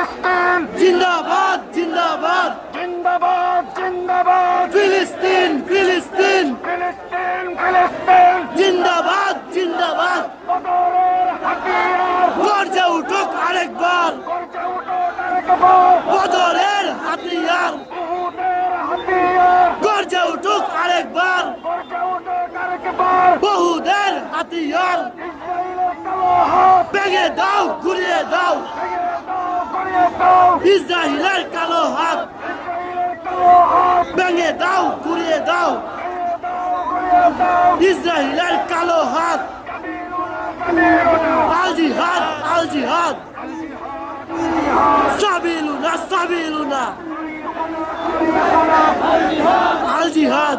ফিলিস্তিন জিন্দাবাদ জিন্দাবাদ জিন্দাবাদ জিন্দাবাদ ফিলিস্তিন ফিলিস্তিন ফিলিস্তিন ফিলিস্তিন জিন্দাবাদ জিন্দাবাদ বদরের হাতিয়ার গর্জে উঠুক আরেকবার গর্জে উঠো আরেকবার বদরের হাতিয়ার উহুদের হাতিয়ার গর্জে উঠুক আরেকবার গর্জে উঠো আরেকবার বহুদের হাতিয়ার ইসরায়েলের কালো হাত ভেঙে দাও ঘুরিয়ে দাও ভেঙে দাও গড়িয়ে দাও ইসরায়েলের কালো হাত ইসরায়েলের কালো হাত ভেঙে দাও ঘুরিয়ে দাও ভেঙে দাও গড়িয়ে দাও ইসরায়েলের কালো হাত সাবিলুনা আল জিহাদ আল জিহাদ সাবিলুনা সাবিলুনা আল জিহাদ